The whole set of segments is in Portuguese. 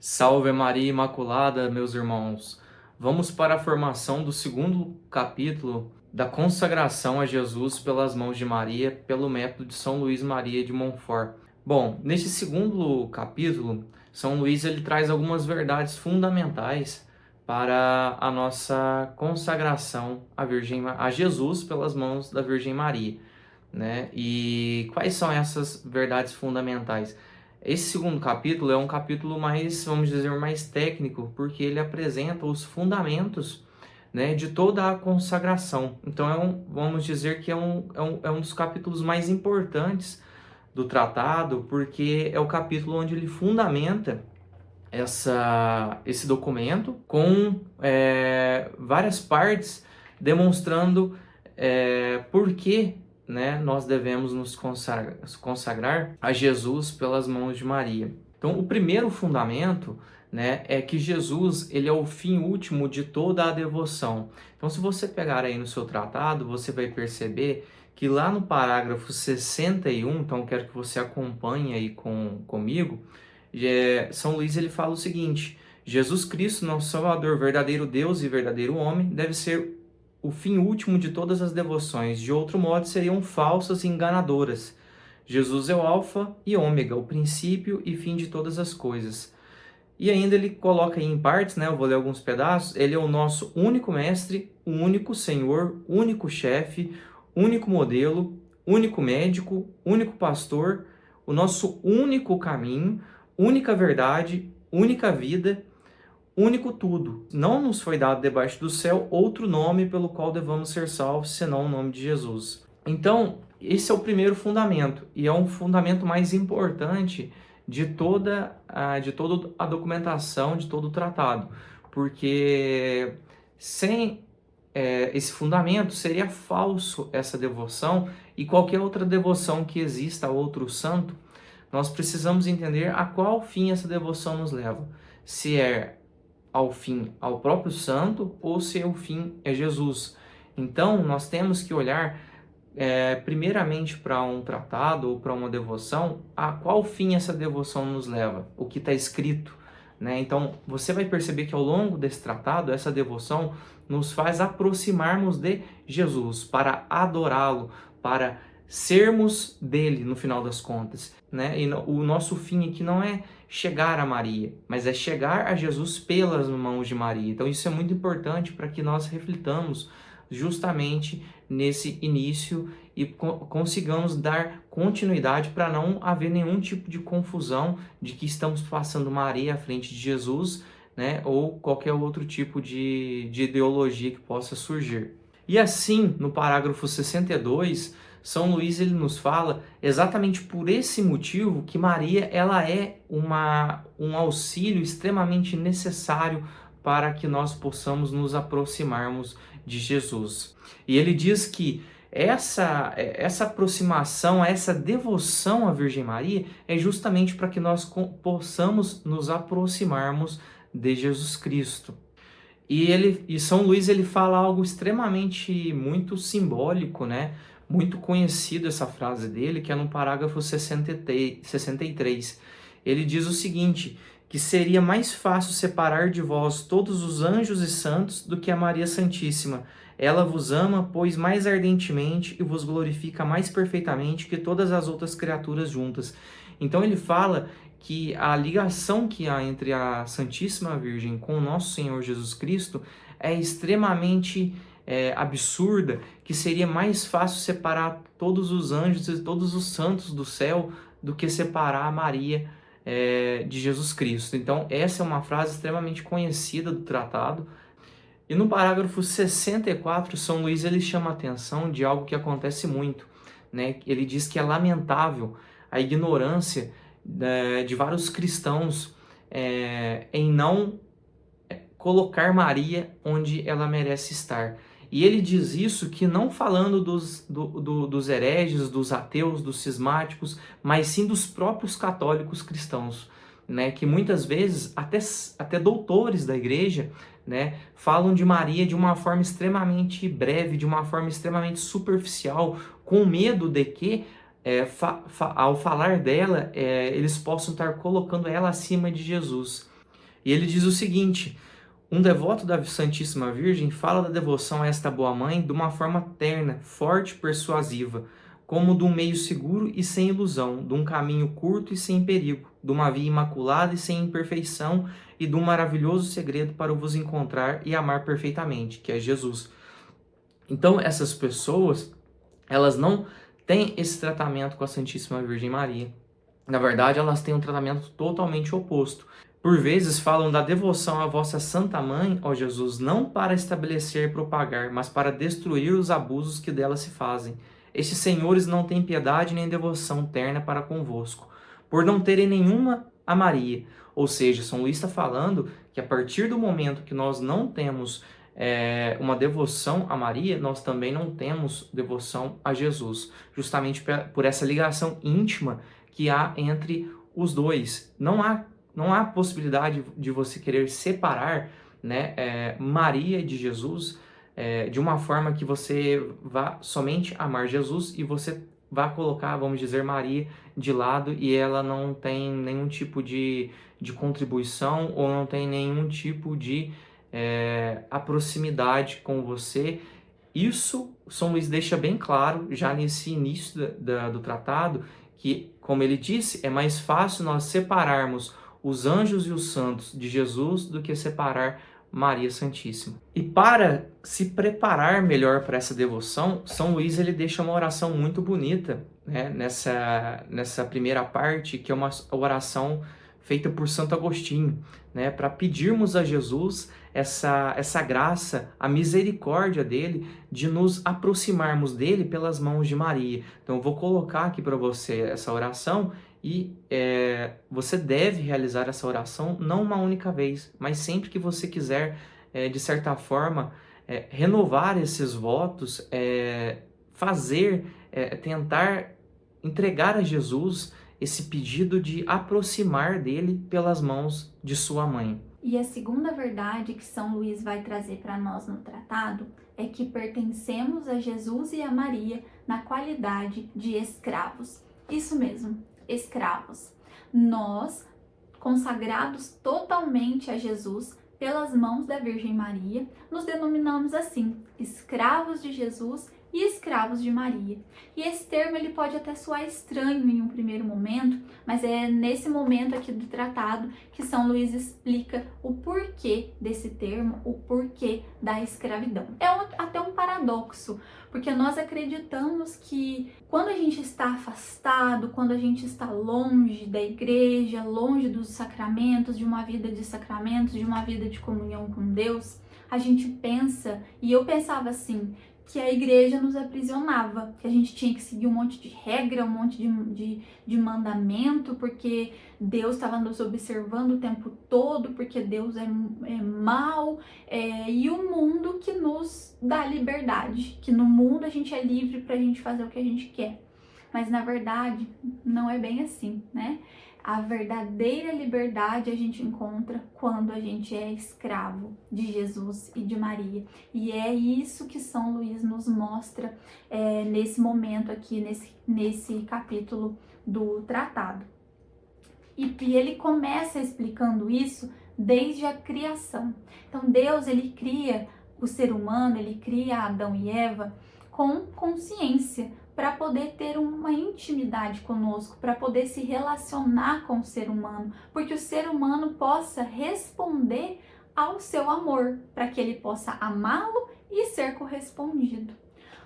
Salve Maria Imaculada, meus irmãos. Vamos para a formação do segundo capítulo da consagração a Jesus pelas mãos de Maria, pelo método de São Luís Maria de Montfort. Bom, neste segundo capítulo, São Luís ele traz algumas verdades fundamentais para a nossa consagração a Jesus pelas mãos da Virgem Maria, né? E quais são essas verdades fundamentais? Esse segundo capítulo é um capítulo mais, vamos dizer, mais técnico, porque ele apresenta os fundamentos, né, de toda a consagração. Então, vamos dizer que é um dos capítulos mais importantes do tratado, porque é o capítulo onde ele fundamenta esse documento com várias partes demonstrando por que, né, nós devemos nos consagrar a Jesus pelas mãos de Maria. Então, o primeiro fundamento, né, é que Jesus ele é o fim último de toda a devoção. Então, se você pegar aí no seu tratado, você vai perceber que lá no parágrafo 61, então quero que você acompanhe aí comigo, São Luís ele fala o seguinte: Jesus Cristo, nosso Salvador, verdadeiro Deus e verdadeiro homem, deve ser o fim último de todas as devoções. De outro modo, seriam falsas e enganadoras. Jesus é o alfa e ômega, o princípio e fim de todas as coisas. E ainda ele coloca aí em partes, né? Eu vou ler alguns pedaços. Ele é o nosso único mestre, o único Senhor, único chefe, único modelo, único médico, único pastor, o nosso único caminho, única verdade, única vida, único tudo. Não nos foi dado debaixo do céu outro nome pelo qual devamos ser salvos, senão o nome de Jesus. Então, esse é o primeiro fundamento, e é um fundamento mais importante de toda a documentação, de todo o tratado, porque sem esse fundamento seria falso essa devoção, e qualquer outra devoção que exista a outro santo, nós precisamos entender a qual fim essa devoção nos leva. Se é ao fim ao próprio santo ou se o fim é Jesus. Então, nós temos que olhar primeiramente para um tratado ou para uma devoção, a qual fim essa devoção nos leva, o que está escrito, né? Então, você vai perceber que ao longo desse tratado, essa devoção nos faz aproximarmos de Jesus, para adorá-lo, para sermos dele no final das contas, né? E o nosso fim aqui não é chegar a Maria, mas é chegar a Jesus pelas mãos de Maria. Então isso é muito importante para que nós reflitamos justamente nesse início e consigamos dar continuidade para não haver nenhum tipo de confusão de que estamos passando Maria à frente de Jesus, né? Ou qualquer outro tipo de ideologia que possa surgir. E assim, no parágrafo 62, São Luís ele nos fala exatamente por esse motivo que Maria ela é um auxílio extremamente necessário para que nós possamos nos aproximarmos de Jesus. E ele diz que essa aproximação, essa devoção à Virgem Maria é justamente para que nós possamos nos aproximarmos de Jesus Cristo. E São Luís ele fala algo extremamente muito simbólico, né? Muito conhecido essa frase dele, que é no parágrafo 63. Ele diz o seguinte, que seria mais fácil separar de vós todos os anjos e santos do que a Maria Santíssima. Ela vos ama, pois mais ardentemente e vos glorifica mais perfeitamente que todas as outras criaturas juntas. Então ele fala que a ligação que há entre a Santíssima Virgem com o nosso Senhor Jesus Cristo é extremamente absurda, que seria mais fácil separar todos os anjos e todos os santos do céu do que separar a Maria de Jesus Cristo. Então essa é uma frase extremamente conhecida do tratado. E no parágrafo 64, São Luís ele chama a atenção de algo que acontece muito, né? Ele diz que é lamentável a ignorância de vários cristãos em não colocar Maria onde ela merece estar. E ele diz isso que não falando dos hereges, dos ateus, dos cismáticos, mas sim dos próprios católicos cristãos, né? Que muitas vezes até doutores da igreja, né, falam de Maria de uma forma extremamente breve, de uma forma extremamente superficial, com medo de que ao falar dela, eles possam estar colocando ela acima de Jesus. E ele diz o seguinte: um devoto da Santíssima Virgem fala da devoção a esta boa mãe de uma forma terna, forte e persuasiva, como de um meio seguro e sem ilusão, de um caminho curto e sem perigo, de uma via imaculada e sem imperfeição, e de um maravilhoso segredo para vos encontrar e amar perfeitamente, que é Jesus. Então, essas pessoas, elas não têm esse tratamento com a Santíssima Virgem Maria. Na verdade, elas têm um tratamento totalmente oposto. Por vezes falam da devoção à vossa Santa Mãe, ó Jesus, não para estabelecer e propagar, mas para destruir os abusos que dela se fazem. Estes senhores não têm piedade nem devoção terna para convosco, por não terem nenhuma a Maria. Ou seja, São Luís está falando que a partir do momento que nós não temos uma devoção a Maria, nós também não temos devoção a Jesus, justamente por essa ligação íntima que há entre os dois. Não há possibilidade de você querer separar, né, Maria de Jesus, de uma forma que você vá somente amar Jesus e você vá colocar, vamos dizer, Maria de lado e ela não tem nenhum tipo de contribuição ou não tem nenhum tipo de a proximidade com você. Isso São Luís deixa bem claro já nesse início do tratado, que, como ele disse, é mais fácil nós separarmos os anjos e os santos de Jesus do que separar Maria Santíssima. E para se preparar melhor para essa devoção, São Luís ele deixa uma oração muito bonita, né, nessa primeira parte, que é uma oração feita por Santo Agostinho, né, para pedirmos a Jesus essa graça, a misericórdia dele, de nos aproximarmos dele pelas mãos de Maria. Então eu vou colocar aqui para você essa oração e você deve realizar essa oração não uma única vez, mas sempre que você quiser, de certa forma, renovar esses votos, tentar entregar a Jesus esse pedido de aproximar dele pelas mãos de sua mãe. E a segunda verdade que São Luís vai trazer para nós no tratado é que pertencemos a Jesus e a Maria na qualidade de escravos. Isso mesmo, escravos. Nós, consagrados totalmente a Jesus pelas mãos da Virgem Maria, nos denominamos assim, escravos de Jesus e escravos de Maria. E esse termo ele pode até soar estranho em um primeiro momento, mas é nesse momento aqui do tratado que São Luís explica o porquê desse termo, o porquê da escravidão. Até um paradoxo, porque nós acreditamos que quando a gente está afastado, quando a gente está longe da igreja, longe dos sacramentos, de uma vida de sacramentos, de uma vida de comunhão com Deus, a gente pensa, e eu pensava assim, que a igreja nos aprisionava, que a gente tinha que seguir um monte de regra, um monte de mandamento, porque Deus estava nos observando o tempo todo, porque Deus é mau, e o mundo que nos dá liberdade, que no mundo a gente é livre para a gente fazer o que a gente quer. Mas na verdade não é bem assim, né? A verdadeira liberdade a gente encontra quando a gente é escravo de Jesus e de Maria. E é isso que São Luís nos mostra nesse momento aqui, nesse capítulo do tratado. E ele começa explicando isso desde a criação. Então Deus, ele cria o ser humano, ele cria Adão e Eva com consciência, para poder ter uma intimidade conosco, para poder se relacionar com o ser humano, porque o ser humano possa responder ao seu amor, para que ele possa amá-lo e ser correspondido.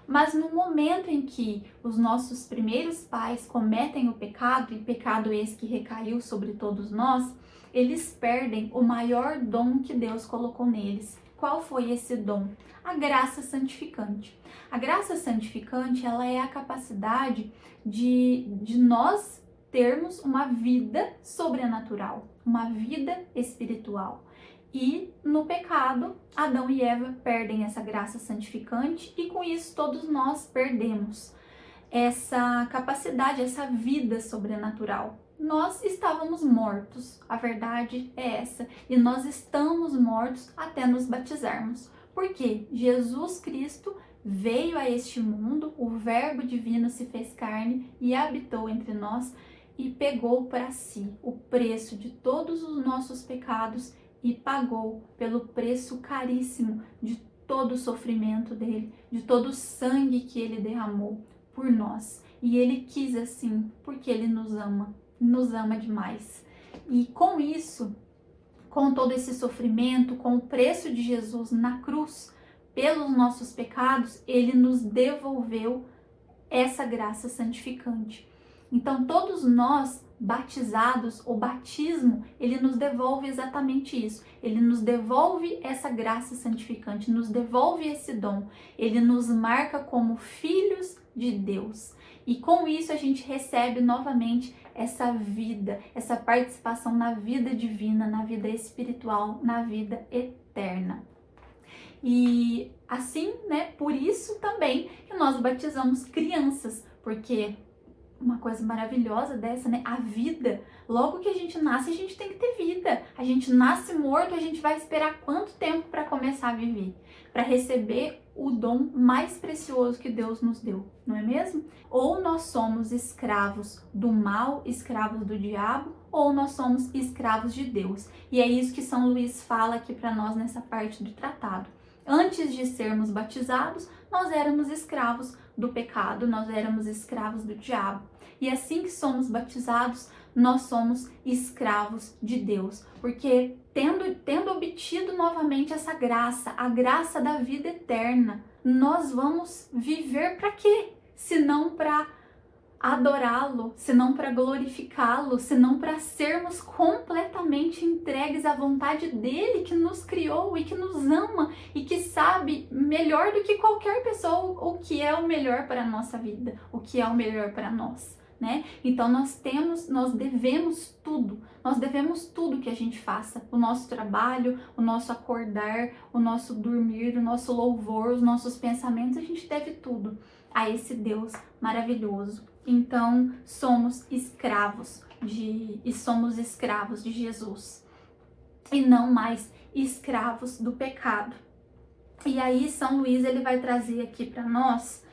Mas no momento em que os nossos primeiros pais cometem o pecado, e pecado esse que recaiu sobre todos nós, eles perdem o maior dom que Deus colocou neles. Qual foi esse dom? A graça santificante. A graça santificante, ela é a capacidade de nós termos uma vida sobrenatural, uma vida espiritual. E no pecado, Adão e Eva perdem essa graça santificante e com isso todos nós perdemos essa capacidade, essa vida sobrenatural. Nós estávamos mortos, a verdade é essa, e nós estamos mortos até nos batizarmos. Porque Jesus Cristo veio a este mundo, o Verbo divino se fez carne e habitou entre nós e pegou para si o preço de todos os nossos pecados e pagou pelo preço caríssimo de todo o sofrimento dele, de todo o sangue que ele derramou por nós. E ele quis assim, porque ele nos ama demais. E com isso, com todo esse sofrimento, com o preço de Jesus na cruz, pelos nossos pecados, ele nos devolveu essa graça santificante. Então, todos nós batizados, o batismo, ele nos devolve exatamente isso. Ele nos devolve essa graça santificante, nos devolve esse dom. Ele nos marca como filhos de Deus. E com isso a gente recebe novamente essa vida, essa participação na vida divina, na vida espiritual, na vida eterna. E assim, né, por isso também que nós batizamos crianças, porque uma coisa maravilhosa dessa, né, a vida, logo que a gente nasce, a gente tem que ter vida. A gente nasce morto, a gente vai esperar quanto tempo para começar a viver? Para receber o dom mais precioso que Deus nos deu, não é mesmo? Ou nós somos escravos do mal, escravos do diabo, ou nós somos escravos de Deus. E é isso que São Luís fala aqui para nós nessa parte do tratado. Antes de sermos batizados, nós éramos escravos do pecado, nós éramos escravos do diabo. E assim que somos batizados, nós somos escravos de Deus, porque tendo obtido novamente essa graça, a graça da vida eterna, nós vamos viver para quê? Se não para adorá-lo, senão para glorificá-lo, senão para sermos completamente entregues à vontade dele, que nos criou e que nos ama e que sabe melhor do que qualquer pessoa o que é o melhor para a nossa vida, o que é o melhor para nós, né? Então nós devemos tudo que a gente faça, o nosso trabalho, o nosso acordar, o nosso dormir, o nosso louvor, os nossos pensamentos, a gente deve tudo a esse Deus maravilhoso. Então, somos escravos de Jesus e não mais escravos do pecado. E aí, São Luís ele vai trazer aqui para nós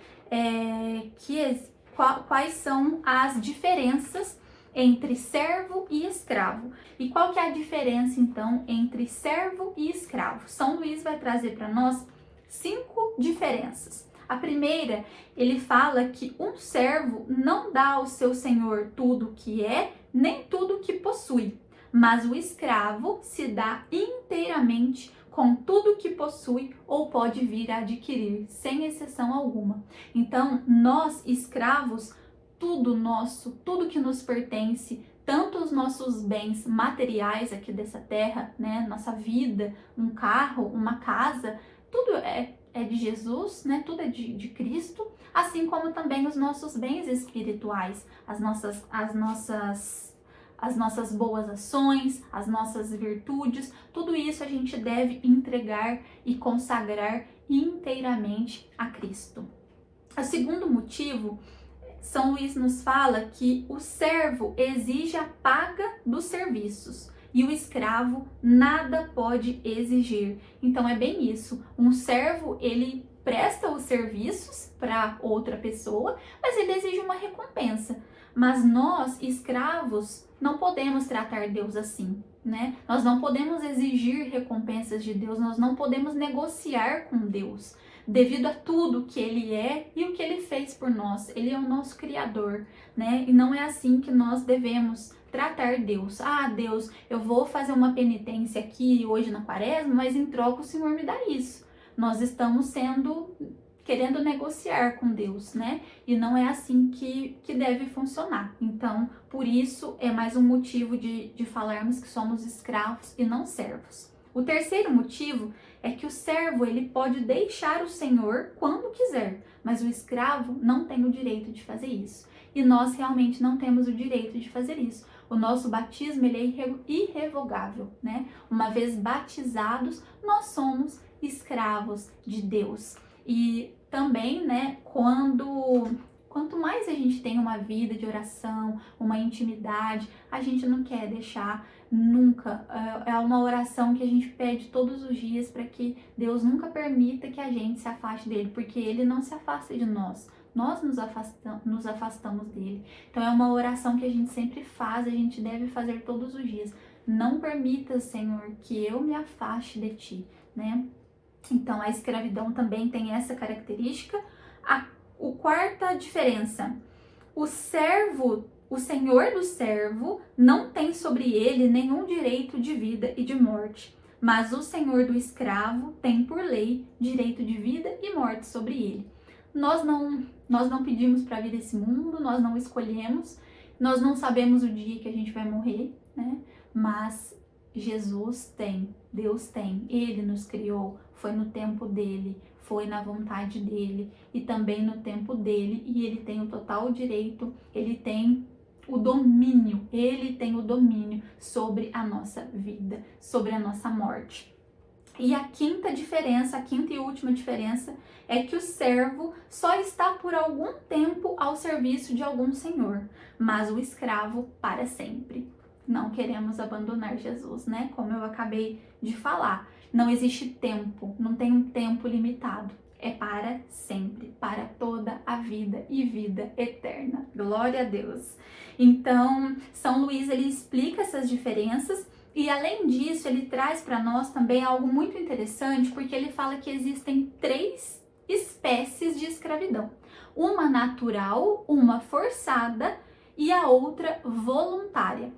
quais são as diferenças entre servo e escravo. E qual que é a diferença, então, entre servo e escravo? São Luís vai trazer para nós 5 diferenças. A primeira, ele fala que um servo não dá ao seu senhor tudo o que é, nem tudo o que possui, mas o escravo se dá inteiramente com tudo o que possui ou pode vir a adquirir, sem exceção alguma. Então, nós, escravos, tudo nosso, tudo que nos pertence, tanto os nossos bens materiais aqui dessa terra, né, nossa vida, um carro, uma casa, tudo é de Jesus, né? Tudo é de Cristo, assim como também os nossos bens espirituais, as nossas boas ações, as nossas virtudes, tudo isso a gente deve entregar e consagrar inteiramente a Cristo. O segundo motivo, São Luís nos fala que o servo exige a paga dos serviços e o escravo nada pode exigir. Então é bem isso. Um servo, ele presta os serviços para outra pessoa, mas ele exige uma recompensa. Mas nós, escravos, não podemos tratar Deus assim, né? Nós não podemos exigir recompensas de Deus, nós não podemos negociar com Deus, devido a tudo que Ele é e o que Ele fez por nós. Ele é o nosso Criador, né? E não é assim que nós devemos tratar Deus. Ah, Deus, eu vou fazer uma penitência aqui hoje na quaresma, mas em troca o Senhor me dá isso. Nós estamos querendo negociar com Deus, né? E não é assim que deve funcionar. Então, por isso é mais um motivo de falarmos que somos escravos e não servos. O terceiro motivo é que o servo ele pode deixar o Senhor quando quiser, mas o escravo não tem o direito de fazer isso. E nós realmente não temos o direito de fazer isso. O nosso batismo ele é irrevogável, né? Uma vez batizados, nós somos escravos de Deus. E também, né, quanto mais a gente tem uma vida de oração, uma intimidade, a gente não quer deixar nunca. É uma oração que a gente pede todos os dias para que Deus nunca permita que a gente se afaste dele, porque ele não se afasta de nós. Nós nos afastamos dele. Então é uma oração que a gente sempre faz, a gente deve fazer todos os dias. Não permita, Senhor, que eu me afaste de ti, né? Então, a escravidão também tem essa característica. O quarta diferença, o senhor do servo não tem sobre ele nenhum direito de vida e de morte, mas o senhor do escravo tem por lei direito de vida e morte sobre ele. Nós não pedimos para vir desse mundo, nós não escolhemos, nós não sabemos o dia que a gente vai morrer, né? Mas Jesus tem, Deus tem, Ele nos criou, foi no tempo dele, foi na vontade dele e também no tempo dele, e ele tem o total direito, ele tem o domínio sobre a nossa vida, sobre a nossa morte. E a quinta e última diferença é que o servo só está por algum tempo ao serviço de algum senhor, mas o escravo para sempre. Não queremos abandonar Jesus, né? Como eu acabei de falar, não existe tempo, não tem um tempo limitado. É para sempre, para toda a vida e vida eterna. Glória a Deus. Então, São Luís, ele explica essas diferenças e, além disso, ele traz para nós também algo muito interessante, porque ele fala que existem 3 espécies de escravidão. Uma natural, uma forçada e a outra voluntária.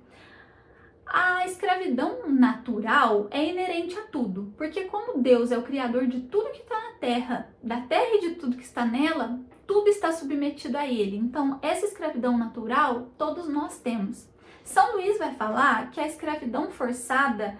A escravidão natural é inerente a tudo, porque como Deus é o criador de tudo que está na terra, da terra e de tudo que está nela, tudo está submetido a ele. Então, essa escravidão natural, todos nós temos. São Luís vai falar que a escravidão forçada,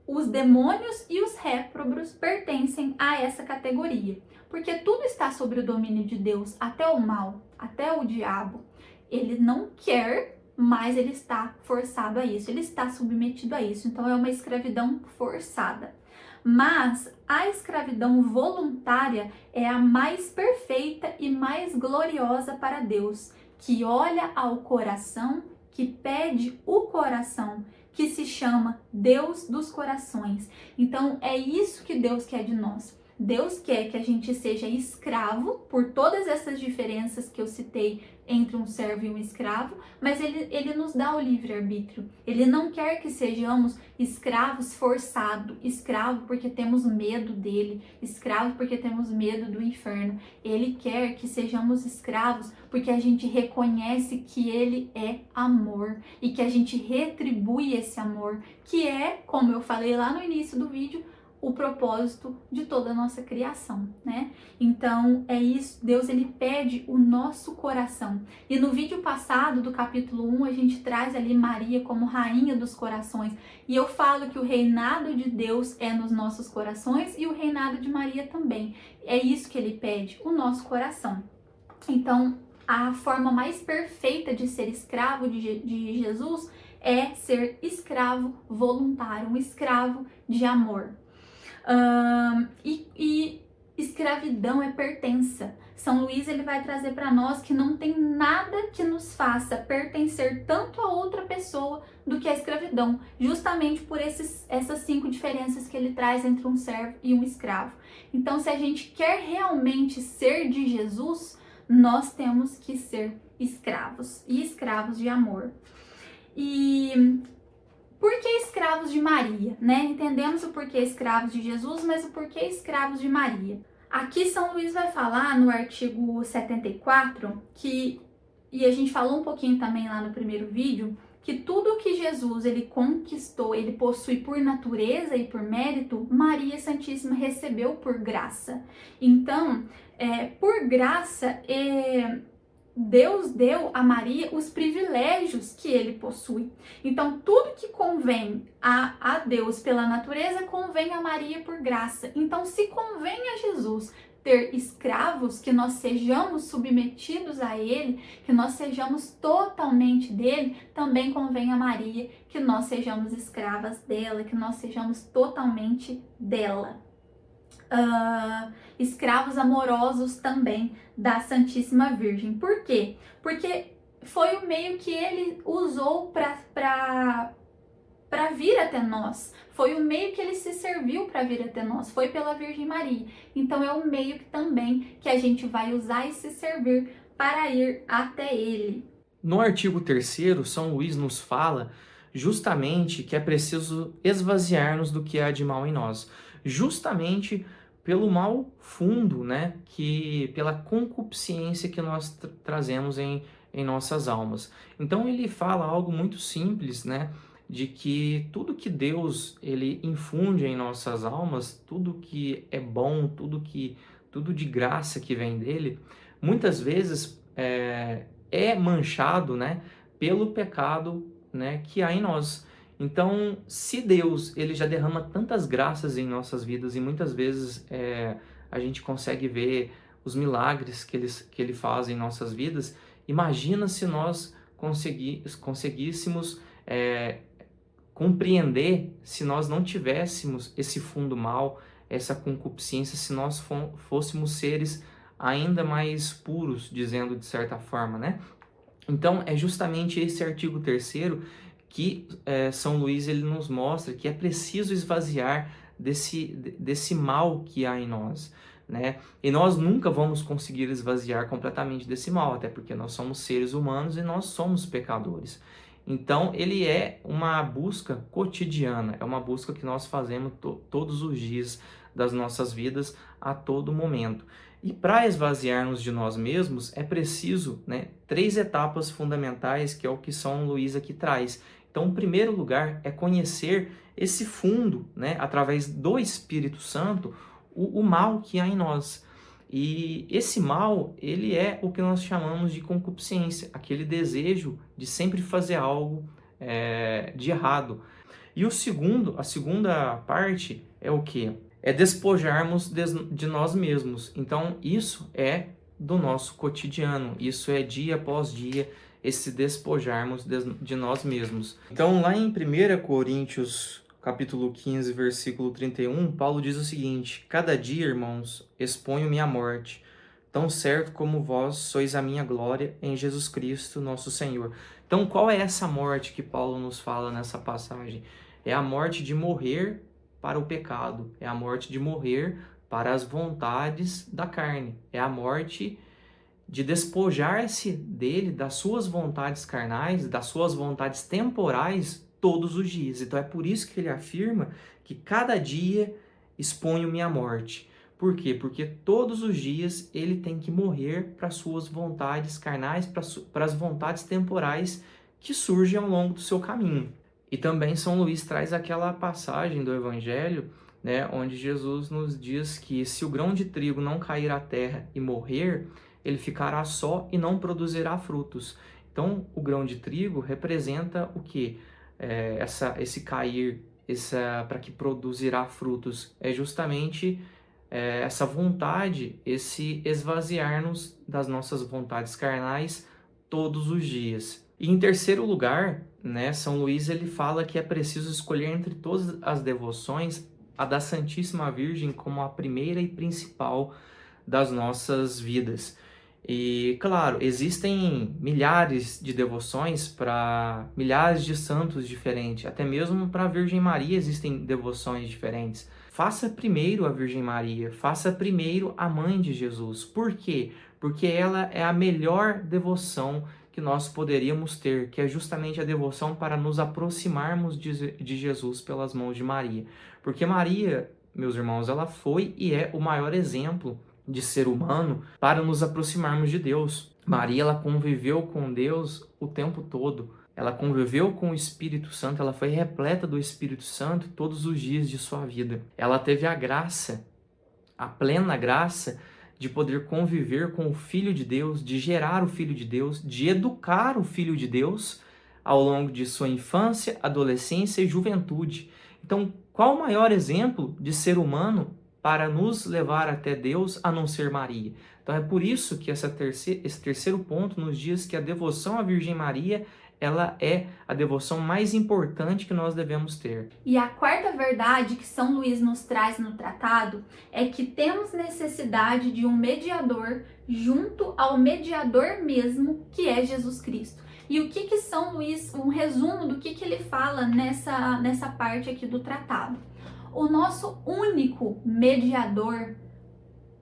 os demônios e os réprobos pertencem a essa categoria, porque tudo está sob o domínio de Deus, até o mal, até o diabo. Ele não quer, mas ele está forçado a isso, ele está submetido a isso. Então, é uma escravidão forçada. Mas a escravidão voluntária é a mais perfeita e mais gloriosa para Deus, que olha ao coração, que pede o coração, que se chama Deus dos corações. Então, é isso que Deus quer de nós. Deus quer que a gente seja escravo por todas essas diferenças que eu citei entre um servo e um escravo, mas ele nos dá o livre-arbítrio. Ele não quer que sejamos escravos forçados, escravo porque temos medo dele, escravo porque temos medo do inferno. Ele quer que sejamos escravos porque a gente reconhece que ele é amor e que a gente retribui esse amor, que é, como eu falei lá no início do vídeo, o propósito de toda a nossa criação, né? Então, é isso, Deus, ele pede o nosso coração. E no vídeo passado, do capítulo 1, a gente traz ali Maria como rainha dos corações. E eu falo que o reinado de Deus é nos nossos corações e o reinado de Maria também. É isso que ele pede, o nosso coração. Então, a forma mais perfeita de ser escravo de Jesus é ser escravo voluntário, um escravo de amor. E escravidão é pertença. São Luís, ele vai trazer para nós que não tem nada que nos faça pertencer tanto a outra pessoa do que a escravidão, justamente por essas 5 diferenças que ele traz entre um servo e um escravo. Então, se a gente quer realmente ser de Jesus, nós temos que ser escravos, e escravos de amor. E por que escravos de Maria, né? Entendemos o porquê escravos de Jesus, mas o porquê escravos de Maria. Aqui São Luís vai falar no artigo 74, e a gente falou um pouquinho também lá no primeiro vídeo, que tudo que Jesus ele conquistou, ele possui por natureza e por mérito, Maria Santíssima recebeu por graça. Então, por graça, Deus deu a Maria os privilégios que ele possui. Então, tudo que convém a Deus pela natureza, convém a Maria por graça. Então, se convém a Jesus ter escravos, que nós sejamos submetidos a ele, que nós sejamos totalmente dele, também convém a Maria que nós sejamos escravas dela, que nós sejamos totalmente dela. Escravos amorosos também da Santíssima Virgem. Por quê? Porque foi o meio que ele usou para vir até nós. Foi o meio que ele se serviu para vir até nós. Foi pela Virgem Maria. Então é o meio também que a gente vai usar e se servir para ir até ele. No artigo 3º, São Luís nos fala justamente que é preciso esvaziar-nos do que há de mal em nós, justamente pelo mal fundo, né, que pela concupiscência que nós trazemos em nossas almas. Então ele fala algo muito simples, né, de que tudo que Deus ele infunde em nossas almas, tudo que é bom, tudo de graça que vem dele, muitas vezes é manchado, né, pelo pecado, né, que há em nós. Então, se Deus ele já derrama tantas graças em nossas vidas e muitas vezes a gente consegue ver os milagres que ele faz em nossas vidas, imagina se nós conseguíssemos compreender, se nós não tivéssemos esse fundo mal, essa concupiscência, se nós fôssemos seres ainda mais puros, dizendo de certa forma, né? Então, é justamente esse artigo 3º que São Luís ele nos mostra que é preciso esvaziar desse mal que há em nós, né? E nós nunca vamos conseguir esvaziar completamente desse mal, até porque nós somos seres humanos e nós somos pecadores. Então, ele é uma busca cotidiana, é uma busca que nós fazemos todos os dias das nossas vidas, a todo momento. E para esvaziarmos de nós mesmos, é preciso, né, 3 etapas fundamentais, que é o que São Luís aqui traz. Então, em primeiro lugar, é conhecer esse fundo, né, através do Espírito Santo, o mal que há em nós. E esse mal, ele é o que nós chamamos de concupiscência, aquele desejo de sempre fazer algo de errado. E a segunda parte é o quê? É despojarmos de nós mesmos. Então, isso é do nosso cotidiano, isso é dia após dia, esse despojarmos de nós mesmos. Então, lá em 1 Coríntios, capítulo 15, versículo 31, Paulo diz o seguinte: cada dia, irmãos, exponho-me à morte, tão certo como vós sois a minha glória em Jesus Cristo, nosso Senhor. Então, qual é essa morte que Paulo nos fala nessa passagem? É a morte de morrer para o pecado, é a morte de morrer para as vontades da carne, é a morte de despojar-se dele, das suas vontades carnais, das suas vontades temporais, todos os dias. Então é por isso que ele afirma que cada dia exponho-me à morte. Por quê? Porque todos os dias ele tem que morrer para as suas vontades carnais, para as vontades temporais que surgem ao longo do seu caminho. E também São Luís traz aquela passagem do Evangelho, né, onde Jesus nos diz que se o grão de trigo não cair à terra e morrer, ele ficará só e não produzirá frutos. Então, o grão de trigo representa o quê? Esse cair, para que produzirá frutos, é justamente essa vontade, esse esvaziar-nos das nossas vontades carnais todos os dias. E em terceiro lugar, né, São Luís ele fala que é preciso escolher entre todas as devoções a da Santíssima Virgem como a primeira e principal das nossas vidas. E, claro, existem milhares de devoções para milhares de santos diferentes, até mesmo para a Virgem Maria existem devoções diferentes. Faça primeiro a Virgem Maria, faça primeiro a Mãe de Jesus. Por quê? Porque ela é a melhor devoção que nós poderíamos ter, que é justamente a devoção para nos aproximarmos de Jesus pelas mãos de Maria. Porque Maria, meus irmãos, ela foi e é o maior exemplo de ser humano para nos aproximarmos de Deus. Maria, ela conviveu com Deus o tempo todo. Ela conviveu com o Espírito Santo, ela foi repleta do Espírito Santo todos os dias de sua vida. Ela teve a graça, a plena graça de poder conviver com o Filho de Deus, de gerar o Filho de Deus, de educar o Filho de Deus ao longo de sua infância, adolescência e juventude. Então, qual o maior exemplo de ser humano para nos levar até Deus a não ser Maria? Então é por isso que esse terceiro ponto nos diz que a devoção à Virgem Maria ela é a devoção mais importante que nós devemos ter. E a quarta verdade que São Luís nos traz no tratado é que temos necessidade de um mediador junto ao mediador mesmo, que é Jesus Cristo. E o que São Luís, um resumo do que ele fala nessa parte aqui do tratado. O nosso único mediador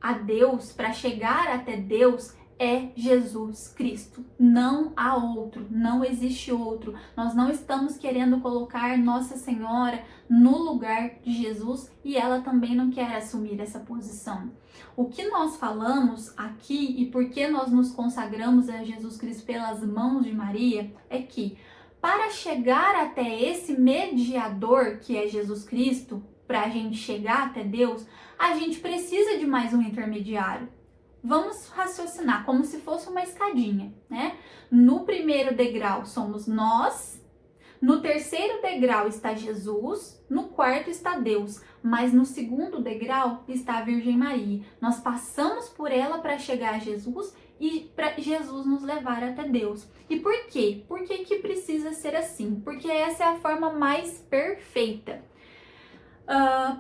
a Deus, para chegar até Deus, é Jesus Cristo. Não há outro, não existe outro. Nós não estamos querendo colocar Nossa Senhora no lugar de Jesus e ela também não quer assumir essa posição. O que nós falamos aqui e por que nós nos consagramos a Jesus Cristo pelas mãos de Maria é que para chegar até esse mediador que é Jesus Cristo, para a gente chegar até Deus, a gente precisa de mais um intermediário. Vamos raciocinar como se fosse uma escadinha, né? No primeiro degrau somos nós, no terceiro degrau está Jesus, no quarto está Deus, mas no segundo degrau está a Virgem Maria. Nós passamos por ela para chegar a Jesus e para Jesus nos levar até Deus. E por quê? Por que precisa ser assim? Porque essa é a forma mais perfeita.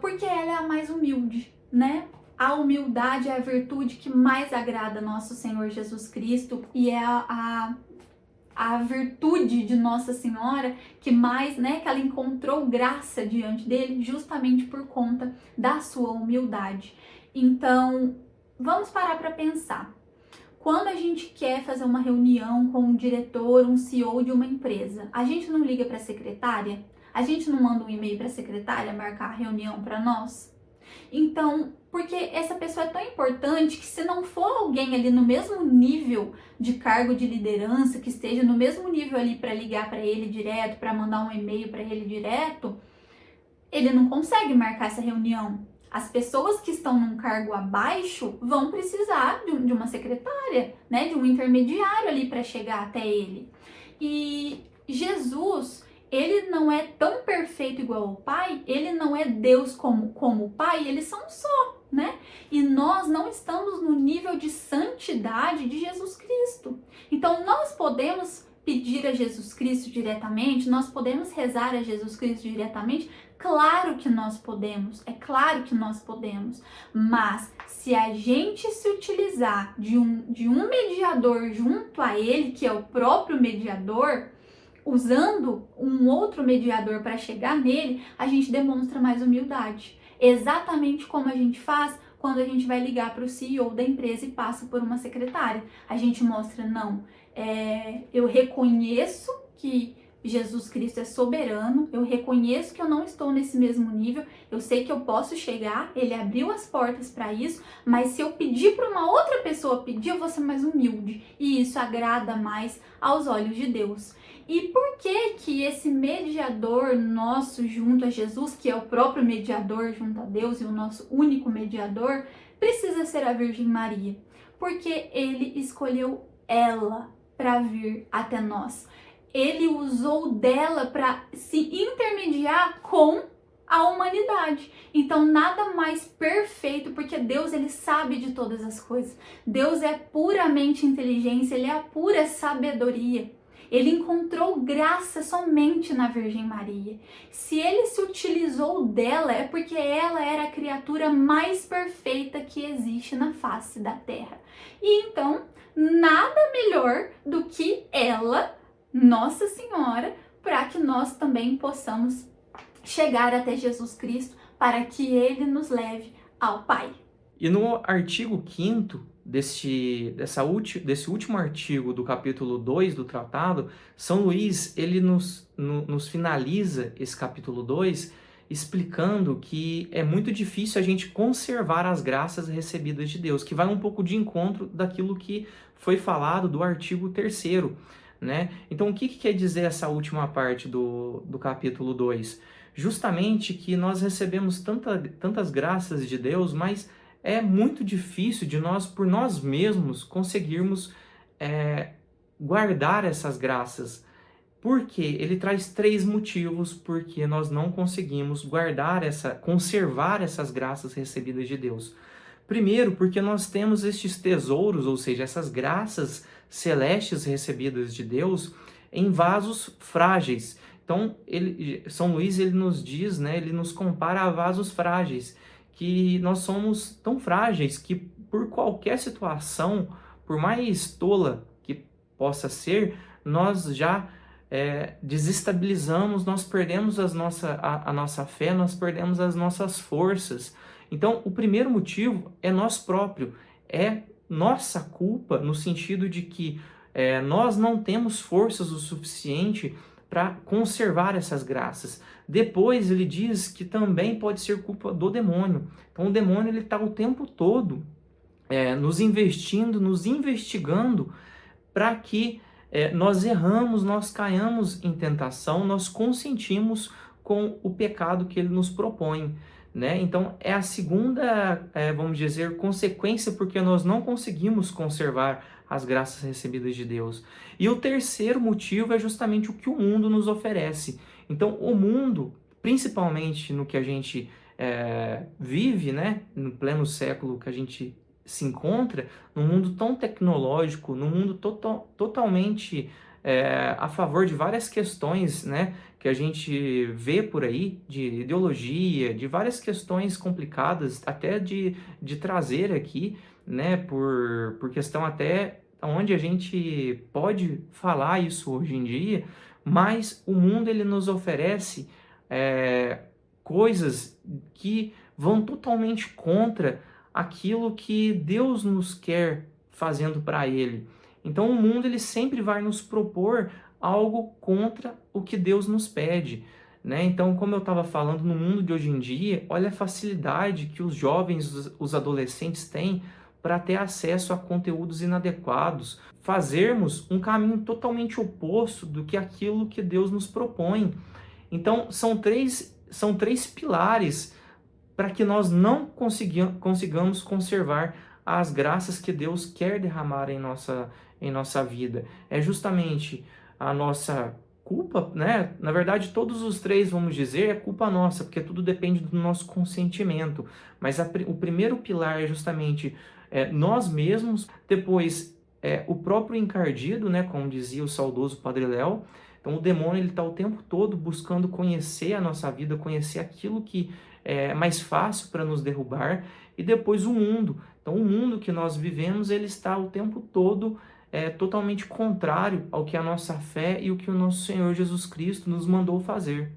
Porque ela é a mais humilde, né? A humildade é a virtude que mais agrada nosso Senhor Jesus Cristo e é a virtude de Nossa Senhora que mais, né, que ela encontrou graça diante dele justamente por conta da sua humildade. Então, vamos parar para pensar. Quando a gente quer fazer uma reunião com um diretor, um CEO de uma empresa, a gente não liga para a secretária? A gente não manda um e-mail para a secretária marcar a reunião para nós? Então, porque essa pessoa é tão importante que se não for alguém ali no mesmo nível de cargo de liderança, que esteja no mesmo nível ali para ligar para ele direto, para mandar um e-mail para ele direto, ele não consegue marcar essa reunião. As pessoas que estão num cargo abaixo vão precisar de uma secretária, né, de um intermediário ali para chegar até ele. E Jesus, ele não é tão perfeito igual ao Pai, ele não é Deus como o Pai, eles são só, né? E nós não estamos no nível de santidade de Jesus Cristo. Então nós podemos pedir a Jesus Cristo diretamente, nós podemos rezar a Jesus Cristo diretamente, claro que nós podemos, é claro que nós podemos, mas se a gente se utilizar de um mediador junto a ele, que é o próprio mediador, usando um outro mediador para chegar nele, a gente demonstra mais humildade. Exatamente como a gente faz quando a gente vai ligar para o CEO da empresa e passa por uma secretária. A gente mostra, não, eu reconheço que Jesus Cristo é soberano, eu reconheço que eu não estou nesse mesmo nível, eu sei que eu posso chegar, ele abriu as portas para isso, mas se eu pedir para uma outra pessoa pedir, eu vou ser mais humilde, e isso agrada mais aos olhos de Deus. E por que esse mediador nosso junto a Jesus, que é o próprio mediador junto a Deus e o nosso único mediador, precisa ser a Virgem Maria? Porque ele escolheu ela para vir até nós. Ele usou dela para se intermediar com a humanidade. Então, nada mais perfeito, porque Deus, ele sabe de todas as coisas. Deus é puramente inteligência, ele é a pura sabedoria. Ele encontrou graça somente na Virgem Maria. Se ele se utilizou dela, é porque ela era a criatura mais perfeita que existe na face da terra. E então, nada melhor do que ela, Nossa Senhora, para que nós também possamos chegar até Jesus Cristo, para que ele nos leve ao Pai. E no artigo 5º desse último artigo do capítulo 2 do tratado, São Luís ele nos finaliza esse capítulo 2 explicando que é muito difícil a gente conservar as graças recebidas de Deus, que vai um pouco de encontro daquilo que foi falado do artigo 3º, né? Então, o que quer dizer essa última parte do capítulo 2? Justamente que nós recebemos tantas graças de Deus, mas é muito difícil de nós, por nós mesmos, conseguirmos guardar essas graças. Por quê? Ele traz 3 motivos porque nós não conseguimos conservar essas graças recebidas de Deus. Primeiro, porque nós temos estes tesouros, ou seja, essas graças celestes recebidas de Deus em vasos frágeis. Então, São Luís ele nos diz, né, ele nos compara a vasos frágeis, que nós somos tão frágeis que por qualquer situação, por mais tola que possa ser, nós já desestabilizamos, nós perdemos a nossa fé, nós perdemos as nossas forças. Então, o primeiro motivo é nós próprios, é nossa culpa no sentido de que nós não temos forças o suficiente para conservar essas graças. Depois ele diz que também pode ser culpa do demônio. Então o demônio ele está o tempo todo nos investindo, nos investigando para que nós erramos, nós caiamos em tentação, nós consentimos com o pecado que ele nos propõe. Né? Então, é a segunda, vamos dizer, consequência porque nós não conseguimos conservar as graças recebidas de Deus. E o terceiro motivo é justamente o que o mundo nos oferece. Então, o mundo, principalmente no que a gente vive, né? No pleno século que a gente se encontra, num mundo tão tecnológico, num mundo totalmente a favor de várias questões, né, que a gente vê por aí, de ideologia, de várias questões complicadas, até de trazer aqui, né, por questão até onde a gente pode falar isso hoje em dia, mas o mundo ele nos oferece coisas que vão totalmente contra aquilo que Deus nos quer fazendo para Ele. Então o mundo ele sempre vai nos propor algo contra o que Deus nos pede. Né? Então, como eu estava falando, no mundo de hoje em dia, olha a facilidade que os jovens, os adolescentes têm para ter acesso a conteúdos inadequados, fazermos um caminho totalmente oposto do que aquilo que Deus nos propõe. Então, são três pilares para que nós não consigamos conservar as graças que Deus quer derramar em nossa vida. É justamente a nossa culpa, né? Na verdade, todos os três, vamos dizer, é culpa nossa, porque tudo depende do nosso consentimento. Mas o primeiro pilar é justamente nós mesmos, depois o próprio encardido, né? Como dizia o saudoso Padre Léo. Então, o demônio está o tempo todo buscando conhecer a nossa vida, conhecer aquilo que é mais fácil para nos derrubar, e depois o mundo. Então, o mundo que nós vivemos, ele está o tempo todo totalmente contrário ao que a nossa fé e o que o nosso Senhor Jesus Cristo nos mandou fazer.